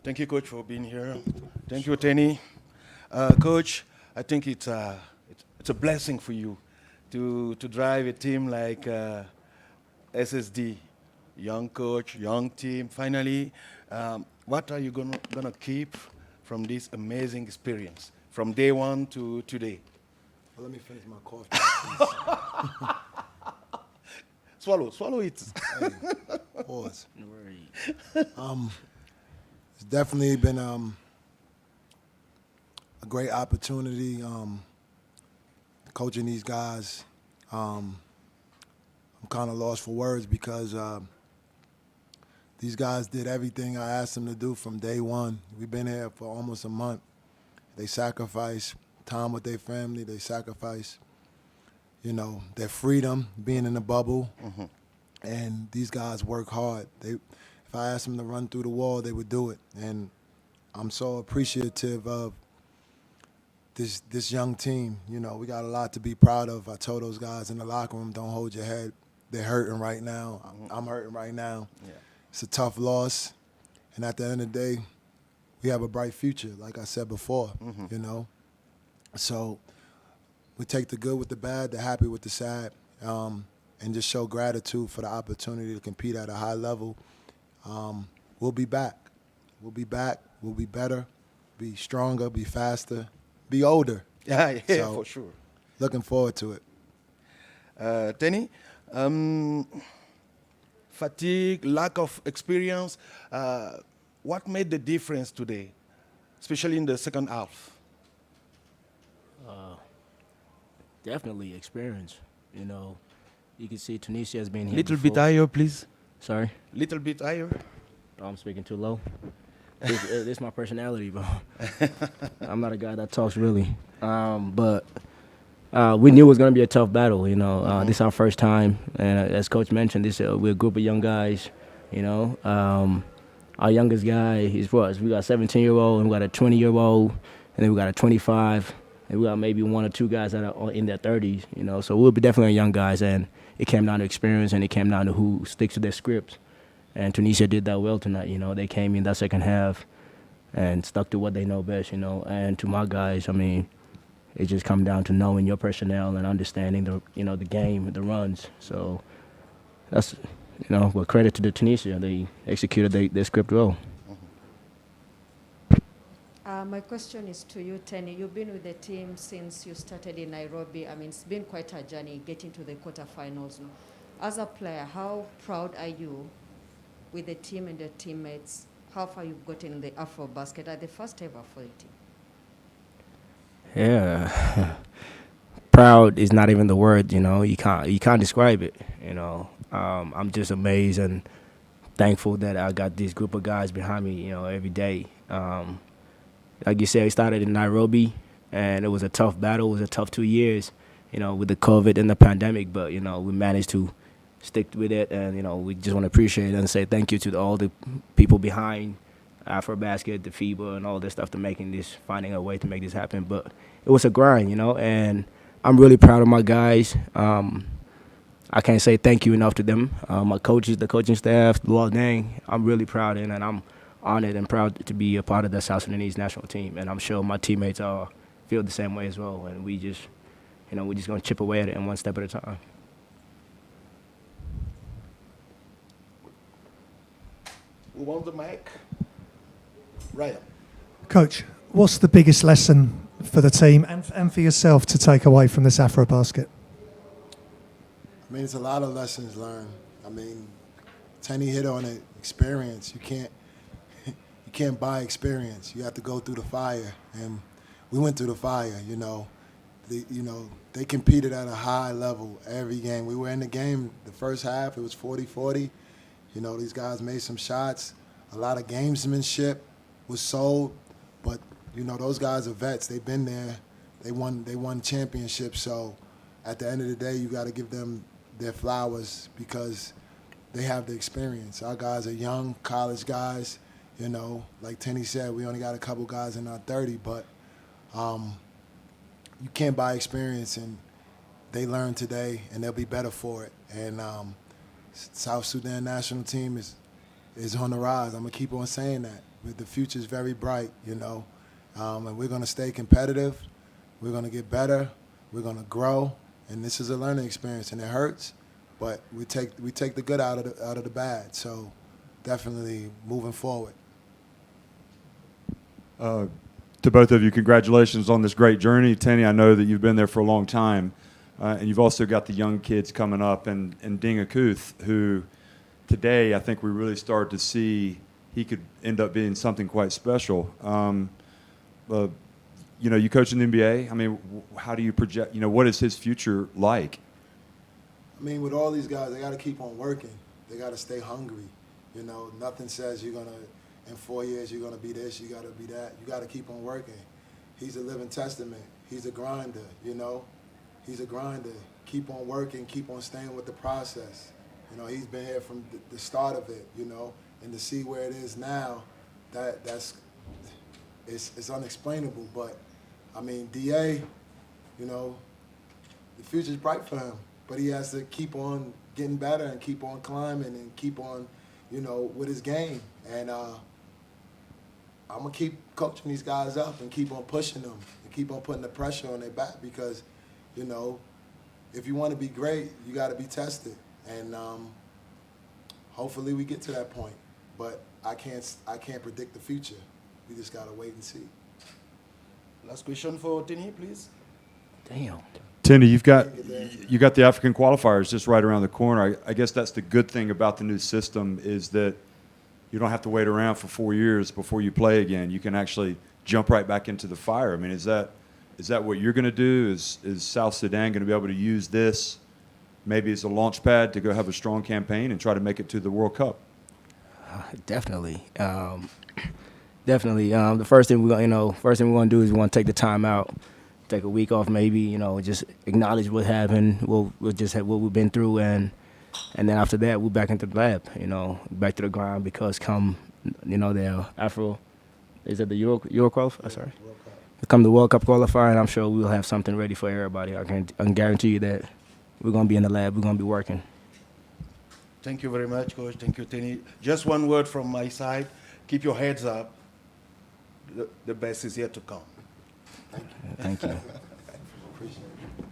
Thank you, Coach, for being here. Thank you, Tenny. Coach, I think it's a blessing for you to drive a team like SSD, young coach, young team. Finally, what are you gonna keep from this amazing experience from day one to today? Well, let me finish my coffee. Swallow it. Hey, pause. Right. It's definitely been a great opportunity coaching these guys. I'm kind of lost for words because these guys did everything I asked them to do from day one. We've been here for almost a month. They sacrifice time with their family. They sacrifice, their freedom, being in the bubble. Mm-hmm. And these guys work hard. If I asked them to run through the wall, they would do it. And I'm so appreciative of this young team. We got a lot to be proud of. I told those guys in the locker room, don't hold your head. They're hurting right now. I'm hurting right now. Yeah. It's a tough loss. And at the end of the day, we have a bright future, like I said before, So we take the good with the bad, the happy with the sad, and just show gratitude for the opportunity to compete at a high level. We'll be back. We'll be back. We'll be better, be stronger, be faster, be older. Yeah, So, for sure. Looking forward to it. Tenny, fatigue, lack of experience. What made the difference today, especially in the second half? Definitely experience. You can see Tunisia has been here. Little before. bit higher, please. Sorry, Little bit higher. oh, I'm speaking too low. This is my personality, bro. I'm not a guy that talks really. But we knew it was gonna be a tough battle. This is our first time, and as Coach mentioned, we're a group of young guys. Our youngest guy is what? We got a 17-year-old, and we got a 20-year-old, and then we got a 25, and we got maybe one or two guys that are in their 30s. So we'll be definitely young guys, and it came down to experience, and it came down to who sticks to their scripts. And Tunisia did that well tonight. They came in that second half and stuck to what they know best. And to my guys, it just comes down to knowing your personnel and understanding the game, the runs. So that's well, credit to the Tunisia. They executed their script well. My question is to you, Tenny. You've been with the team since you started in Nairobi. It's been quite a journey getting to the quarterfinals. As a player, how proud are you with the team and the teammates? How far you've gotten in the AfroBasket at the first ever for the team? Yeah, proud is not even the word. You can't describe it. I'm just amazed and thankful that I got this group of guys behind me. Every day. Like you said, we started in Nairobi, and it was a tough battle. It was a tough 2 years, with the COVID and the pandemic. But we managed to stick with it, and we just want to appreciate it and say thank you to all the people behind AfroBasket, the FIBA, and all this stuff finding a way to make this happen. But it was a grind, and I'm really proud of my guys. I can't say thank you enough to them. My coaches, the coaching staff, well, dang, I'm really proud, and I'm honored and proud to be a part of the South Sudanese national team. And I'm sure my teammates feel the same way as well. And we're just going to chip away at it one step at a time. Who wants the mic? Ryan. Coach, what's the biggest lesson for the team and for yourself to take away from this AfroBasket? It's a lot of lessons learned. Tenny hit on it. Experience. You can't buy experience. You have to go through the fire, and we went through the fire. They competed at a high level every game. We were in the game the first half. It was 40-40. These guys made some shots. A lot of gamesmanship was sold, but those guys are vets. They've been there. They won championships. So at the end of the day, you got to give them their flowers because they have the experience. Our guys are young college guys. Like Tenny said, we only got a couple guys in our 30, but you can't buy experience, and they learned today, and they'll be better for it. And South Sudan national team is is on the rise. I'm gonna keep on saying that. But the future's very bright, you know, and we're gonna stay competitive. We're gonna get better. We're gonna grow, and this is a learning experience, and it hurts, but we take the good out of the bad. So definitely moving forward. To both of you, congratulations on this great journey. Tenny, I know that you've been there for a long time, and you've also got the young kids coming up, and Ding Akuth, who today I think we really started to see he could end up being something quite special. You know, you coach in the NBA. I mean, how do you project, you know, what is his future like? I mean, with all these guys, they got to keep on working. They got to stay hungry. You know, nothing says you're going to, in 4 years, you're going to be this, you got to be that. You got to keep on working. He's a living testament. He's a grinder, you know. He's a grinder. Keep on working, keep on staying with the process. You know, he's been here from the start of it, you know, and to see where it is now, it's unexplainable. But, I mean, DA, you know, the future's bright for him. But he has to keep on getting better and keep on climbing and keep on, you know, with his game. And I'm going to keep coaching these guys up and keep on pushing them and keep on putting the pressure on their back because, you know, if you want to be great, you got to be tested. And hopefully we get to that point. But I can't predict the future. We just got to wait and see. Last question for Tini, please. Damn. Tenny, you got the African qualifiers just right around the corner. I guess that's the good thing about the new system is that you don't have to wait around for 4 years before you play again. You can actually jump right back into the fire. I mean, is that what you're going to do? Is South Sudan going to be able to use this maybe as a launch pad to go have a strong campaign and try to make it to the World Cup? Definitely. Definitely. The first thing we're gonna do is we want to take the time out, take a week off, maybe. You know, just acknowledge what happened. We'll just have what we've been through, and then after that, we're back into the lab. You know, back to the grind because come, you know, the is it the Euro qualifier? Sorry, come the World Cup qualifier, and I'm sure we'll have something ready for everybody. I can guarantee you that we're gonna be in the lab. We're gonna be working. Thank you very much, Coach. Thank you, Tini. Just one word from my side. Keep your heads up. The best is yet to come. Thank you. Appreciate it.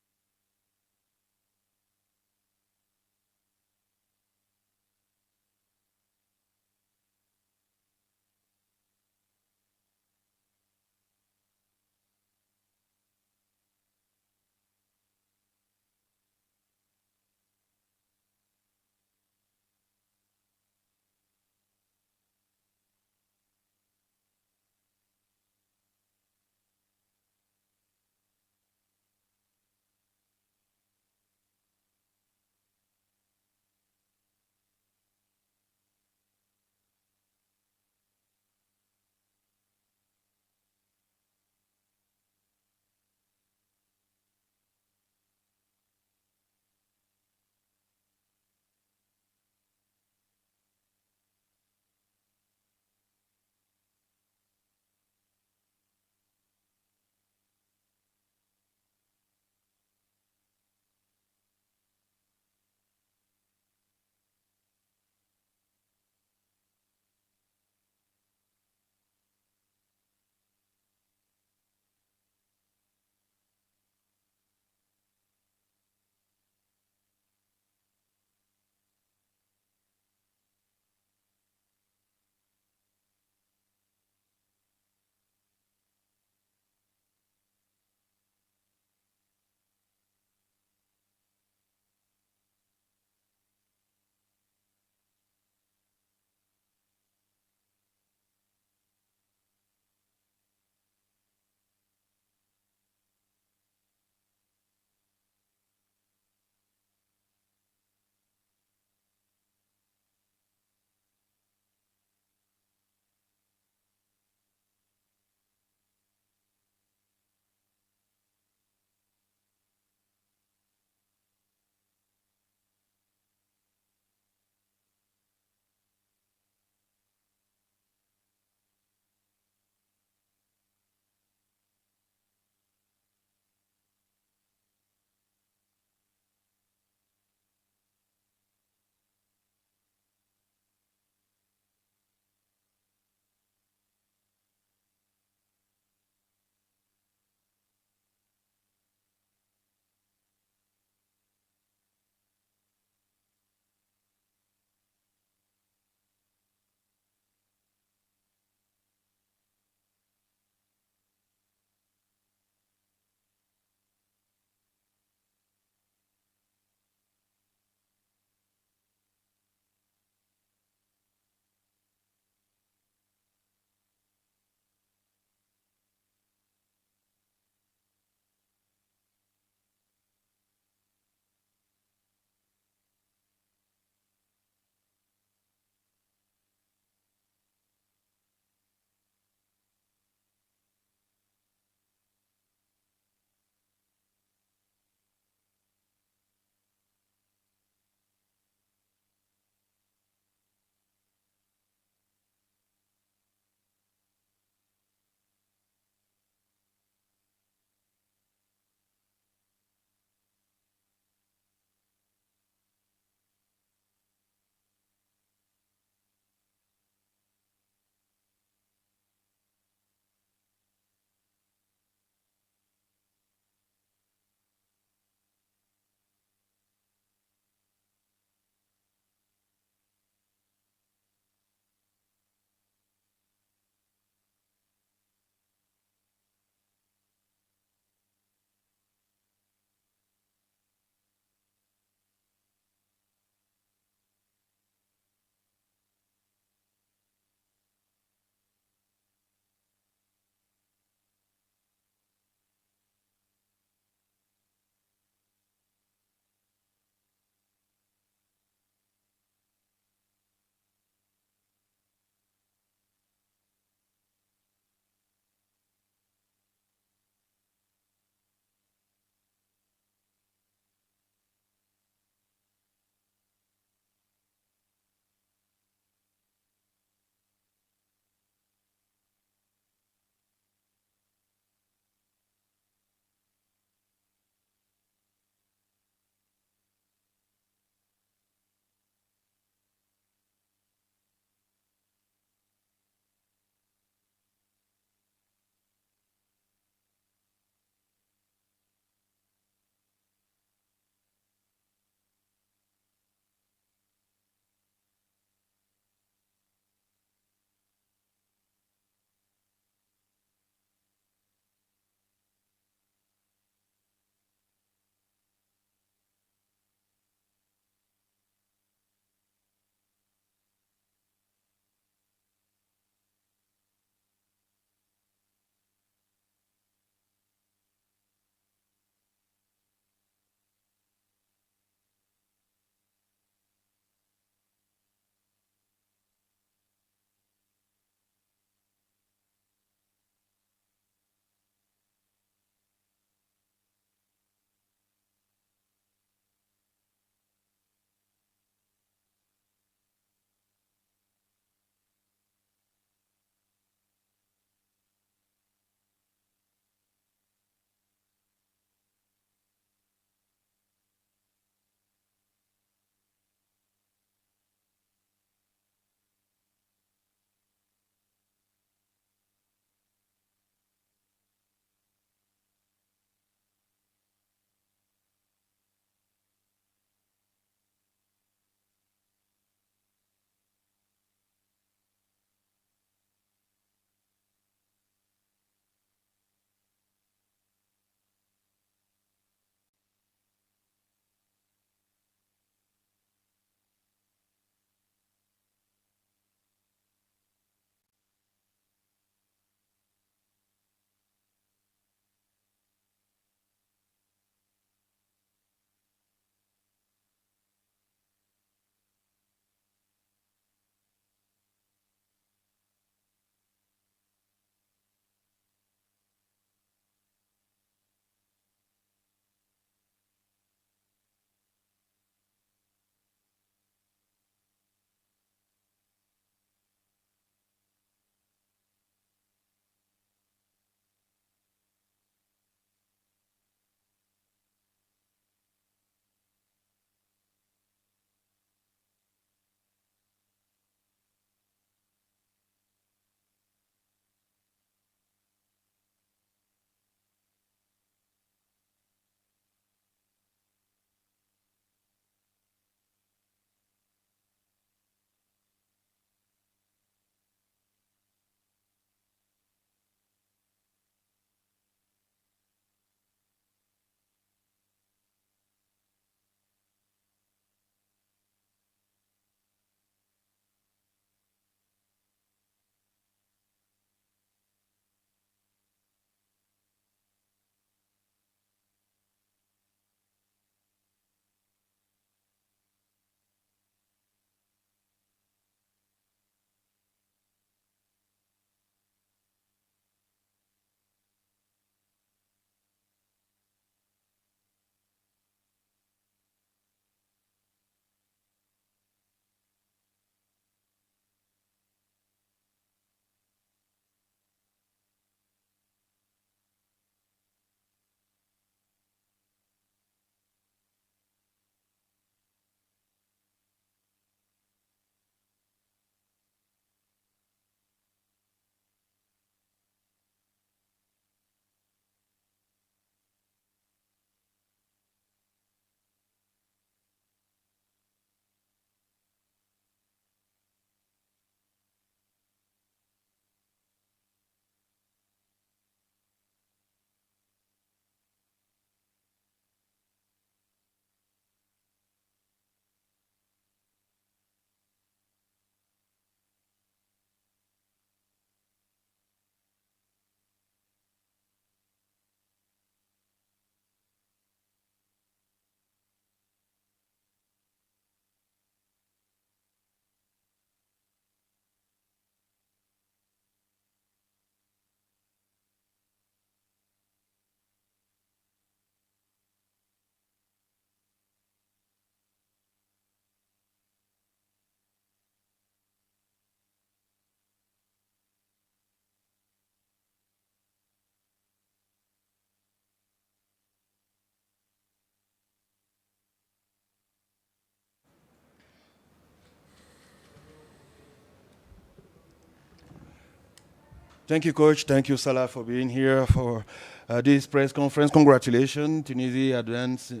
Thank you, Coach. Thank you, Salah, for being here for this press conference. Congratulations. Tunisia advanced in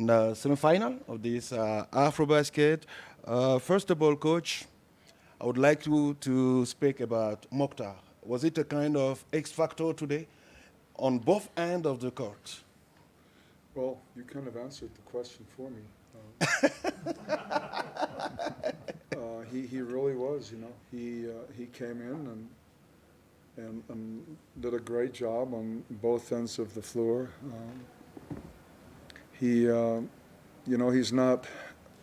the semifinal of this AfroBasket. First of all, Coach, I would like to speak about Mokhtar. Was it a kind of X factor today on both ends of the court? Well, you kind of answered the question for me. He really was, you know. He came in and did a great job on both ends of the floor. He's not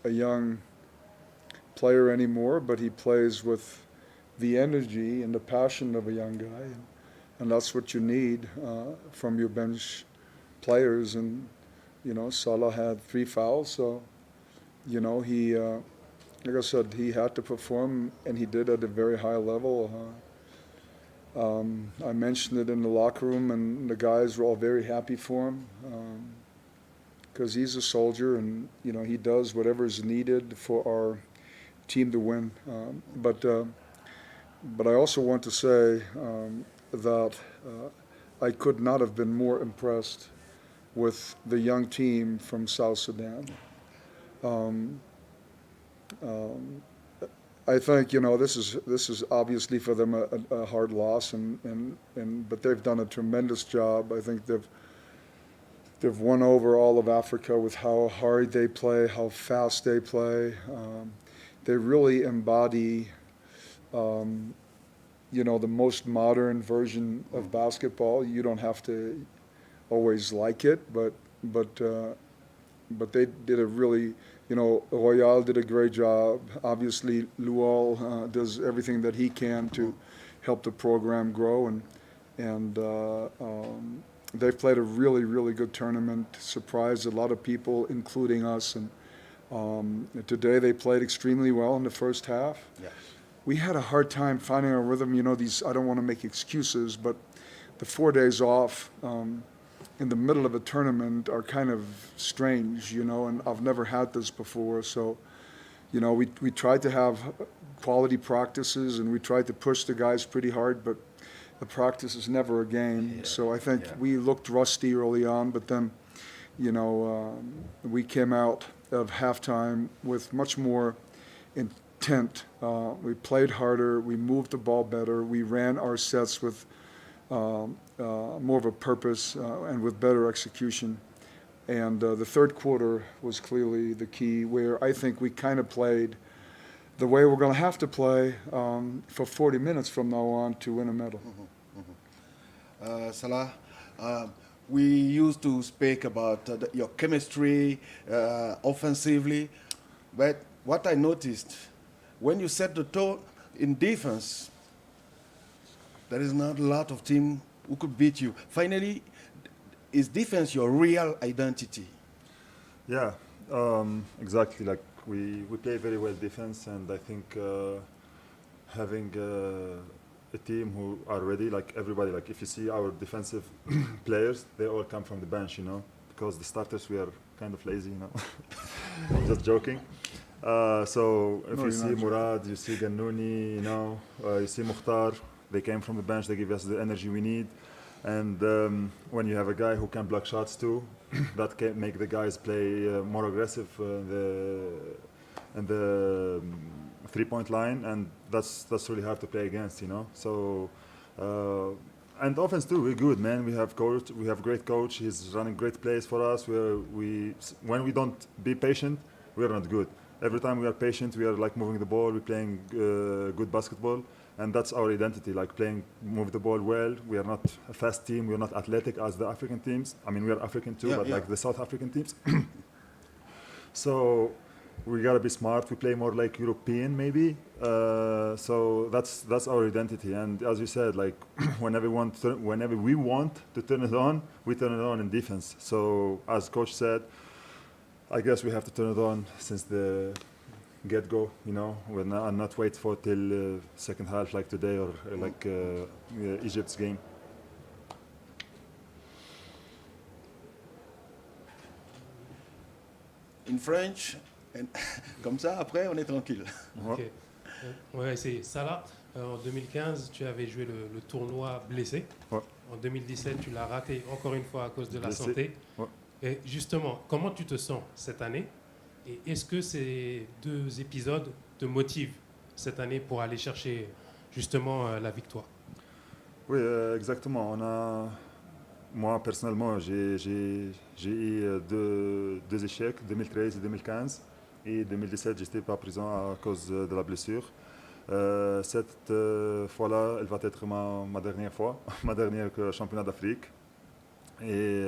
a young player anymore, but he plays with the energy and the passion of a young guy, and that's what you need from your bench players. And Salah had 3 fouls, so he, like I said, he had to perform, and he did at a very high level. I mentioned it in the locker room, and the guys were all very happy for him because he's a soldier, and he does whatever is needed for our team to win. But I also want to say that I could not have been more impressed with the young team from South Sudan. I think this is obviously for them a hard loss, but they've done a tremendous job. I think they've won over all of Africa with how hard they play, how fast they play. They really embody, the most modern version of basketball. You don't have to always like it, but they did a really, Royal did a great job. Obviously, Luol does everything that he can to help the program grow, and they've played a really, really good tournament. Surprised a lot of people, including us. And today they played extremely well in the first half. Yes. We had a hard time finding our rhythm. I don't want to make excuses, but the 4 days off in the middle of a tournament are kind of strange, and I've never had this before. So, we tried to have quality practices, and we tried to push the guys pretty hard, but the practice is never a game. Yeah. So I think we looked rusty early on, but then, we came out of halftime with much more intent. We played harder, we moved the ball better, we ran our sets with more of a purpose and with better execution. And the third quarter was clearly the key, where I think we kind of played the way we're going to have to play for 40 minutes from now on to win a medal. Salah, we used to speak about your chemistry offensively, but what I noticed, when you set the tone in defense, there is not a lot of team who could beat you. Finally, is defense your real identity? Yeah, exactly. Like we play very well defense, and I think having a team who are ready, like everybody, like if you see our defensive players, they all come from the bench, because the starters, we are kind of lazy, I'm just joking. So if you see Murad, you see Gannouni, you see Mukhtar, they came from the bench, they give us the energy we need. And when you have a guy who can block shots too, that can make the guys play more aggressive in the three-point line, and that's really hard to play against, So and offense too, we're good, man. We have great coach. He's running great plays for us. When we don't be patient, we are not good. Every time we are patient, we are like moving the ball. We're playing good basketball. And that's our identity, like move the ball well. We are not a fast team. We are not athletic as the African teams. I mean, we are African too, like the South African teams. So we gotta be smart. We play more like European, maybe. So that's our identity. And as you said, like whenever we want to turn it on, we turn it on in defense. So as coach said, I guess we have to turn it on since the get-go, we're not wait for till second half like today or like Egypt's game. In French, comme ça, après, on est tranquille. Ok. Ouais, c'est Salah. En 2015, tu avais joué le tournoi blessé. Ouais. En 2017, tu l'as raté encore une fois à cause de la Blessé. santé. Ouais. Et justement, comment tu te sens cette année? Et est-ce que ces deux épisodes te motivent cette année pour aller chercher justement la victoire? Oui, exactement. Moi, personnellement, j'ai eu deux échecs, 2013 et 2015. Et 2017, j'étais pas présent à cause de la blessure. Cette fois-là, elle va être ma dernière fois, ma dernière championnat d'Afrique. Et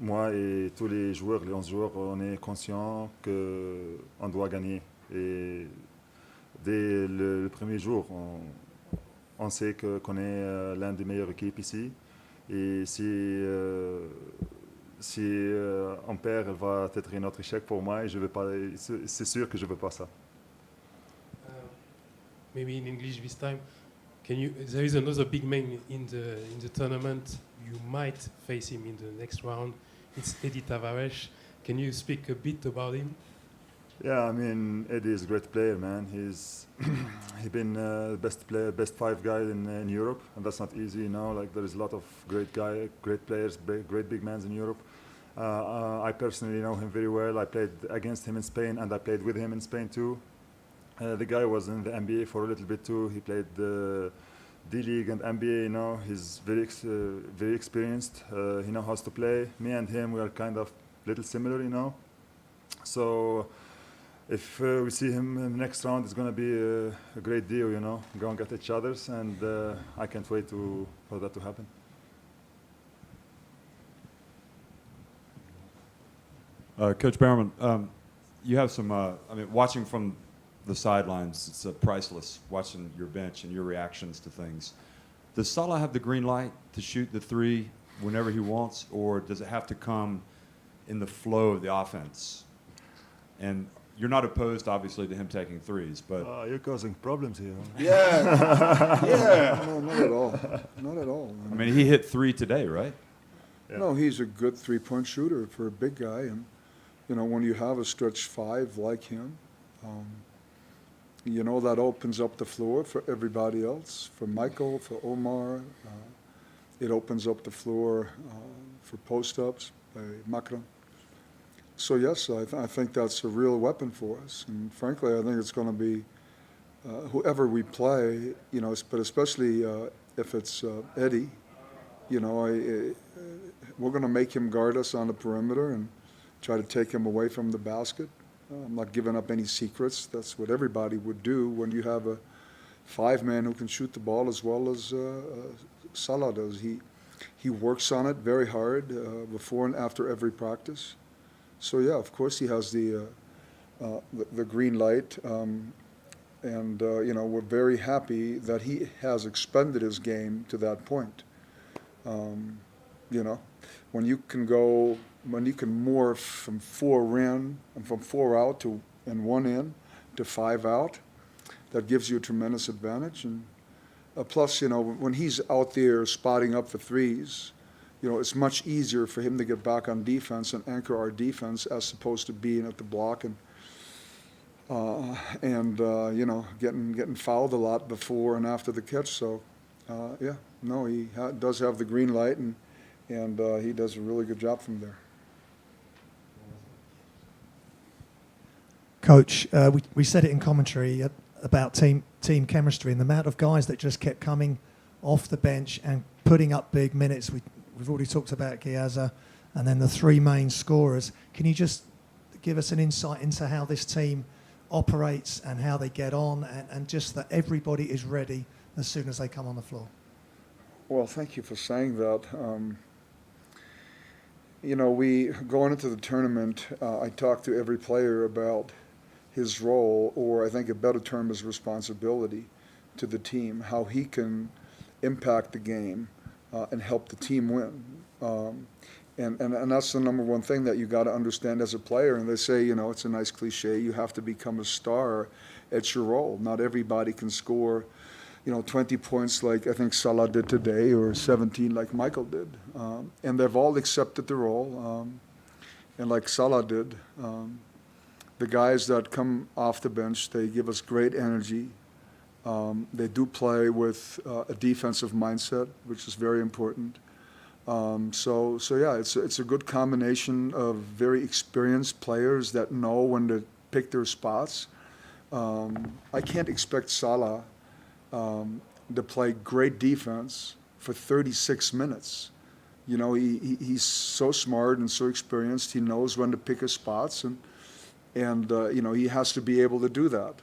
moi et tous les joueurs, les 11 joueurs, on est conscients qu'on doit gagner. Et dès le premier jour, on sait qu'on est l'un des meilleures équipes ici. Et si on perd, elle va être un autre échec pour moi. Et je veux pas, c'est sûr que je ne veux pas ça. Maybe in English this time. There is another big man in the tournament. You might face him in the next round. It's Eddie Tavares. Can you speak a bit about him? Yeah, I mean, Eddie is a great player, man. He's been best player, best five guy in Europe, and that's not easy, you know. Like there is a lot of great players, great big men in Europe. I personally know him very well. I played against him in Spain, and I played with him in Spain too. The guy was in the NBA for a little bit too. He played the D-League and NBA, you know. He's very experienced. He knows how to play. Me and him, we are kind of little similar, you know. So if we see him in the next round, it's going to be a great deal, you know. Going at each other's, and I can't wait for that to happen. Coach Behrman, you have some, I mean, watching from the sidelines, it's priceless, watching your bench and your reactions to things. Does Salah have the green light to shoot the three whenever he wants, or does it have to come in the flow of the offense? And you're not opposed, obviously, to him taking threes, but... You're causing problems here. Yeah, yeah. No, not at all. Not at all. I mean, he hit 3 today, right? Yeah. No, he's a good three-point shooter for a big guy. And, you know, when you have a stretch five like him, you know, that opens up the floor for everybody else, for Michael, for Omar. It opens up the floor for post-ups by Makram. So, yes, I think that's a real weapon for us. And frankly, I think it's going to be whoever we play, you know, but especially if it's Eddie, you know, we're going to make him guard us on the perimeter and try to take him away from the basket. I'm not giving up any secrets. That's what everybody would do when you have a five-man who can shoot the ball as well as Salah does. He works on it very hard before and after every practice. So yeah, of course he has the green light, and you know, we're very happy that he has expended his game to that point. You know, when you can morph from 4 in and from 4 out to and 1 in to 5 out, that gives you a tremendous advantage. And plus, you know, when he's out there spotting up the threes, you know, it's much easier for him to get back on defense and anchor our defense as opposed to being at the block and you know, getting fouled a lot before and after the catch. So, yeah, no, he does have the green light, and he does a really good job from there. Coach, we said it in commentary about team chemistry and the amount of guys that just kept coming off the bench and putting up big minutes. We've already talked about Giaza, and then the 3 main scorers. Can you just give us an insight into how this team operates and how they get on, and just that everybody is ready as soon as they come on the floor? Well, thank you for saying that. You know, going into the tournament, I talked to every player about his role, or I think a better term is responsibility to the team, how he can impact the game and help the team win. And that's the number one thing that you got to understand as a player. And they say, you know, it's a nice cliche, you have to become a star at your role. Not everybody can score, you know, 20 points like I think Salah did today, or 17 like Michael did. And they've all accepted the role. And like Salah did, the guys that come off the bench, they give us great energy. They do play with a defensive mindset, which is very important. So yeah, it's a good combination of very experienced players that know when to pick their spots. I can't expect Salah to play great defense for 36 minutes. You know, he's so smart and so experienced. He knows when to pick his spots, and you know, he has to be able to do that.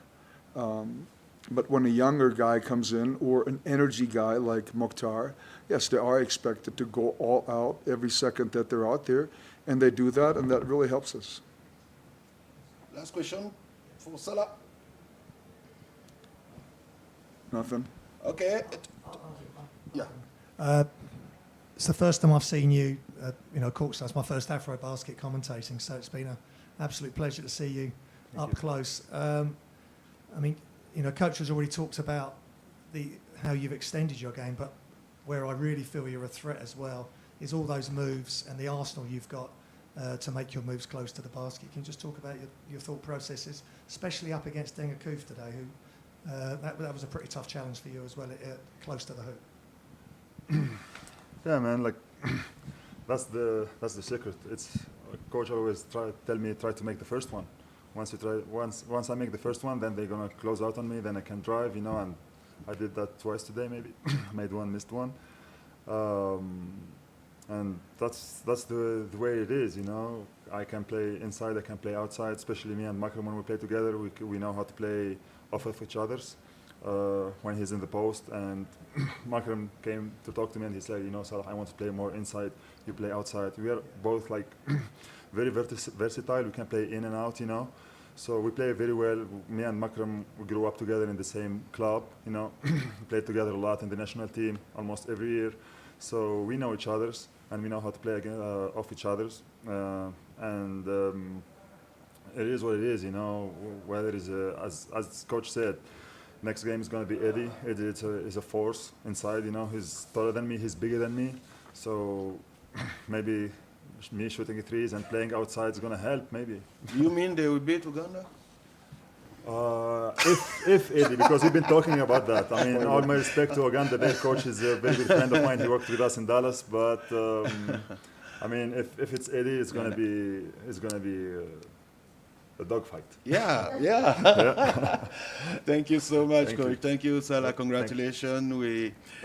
But when a younger guy comes in, or an energy guy like Mokhtar, yes, they are expected to go all out every second that they're out there, and they do that, and that really helps us. Last question for Salah. Nothing. Okay. Yeah. It's the first time I've seen you, courtside. It's my first AfroBasket commentating, so it's been an absolute pleasure to see you up close. I mean, Coach has already talked about how you've extended your game, but where I really feel you're a threat as well is all those moves and the arsenal you've got to make your moves close to the basket. Can you just talk about your thought processes, especially up against Denga Koof today, who that was a pretty tough challenge for you as well, close to the hoop. Yeah, man. Like that's the secret. It's coach always try to make the first one. Once I make the first one, then they're gonna close out on me. Then I can drive, and I did that twice today, maybe. Made one, missed one, and that's the way it is, I can play inside, I can play outside. Especially me and Makram, when we play together, we know how to play off of each other's. When he's in the post, and Makram came to talk to me, and he said, Salah, I want to play more inside, you play outside. We are both like very versatile. We can play in and out, So we play very well. Me and Makram, we grew up together in the same club, We played together a lot in the national team, almost every year. So we know each other's, and we know how to play off each other's. And it is what it is, Whether it's as coach said, next game is going to be Eddie. Eddie is a force inside, He's taller than me, he's bigger than me. So maybe me shooting threes and playing outside is going to help, maybe. You mean they will beat Uganda? If Eddie, because we've been talking about that. I mean, all my respect to Uganda, their coach is a very good friend of mine. He worked with us in Dallas, but I mean, if it's Eddie, it's going to be a dogfight. Yeah. Thank you so much, Coach. Thank you, Salah. Congratulations.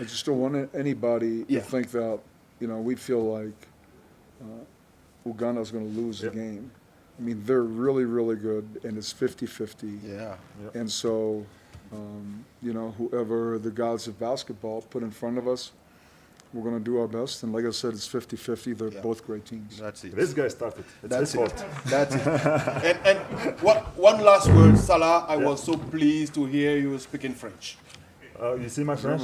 I just don't want anybody to think that, we feel like Uganda's going to lose the game. I mean, they're really, really good, and it's 50-50. Yeah. And so, whoever the gods of basketball put in front of us, we're going to do our best. And like I said, it's 50-50. They're both great teams. That's it. This guy started. That's it. That's it. And one last word, Salah. I was so pleased to hear you speaking French. You see my French?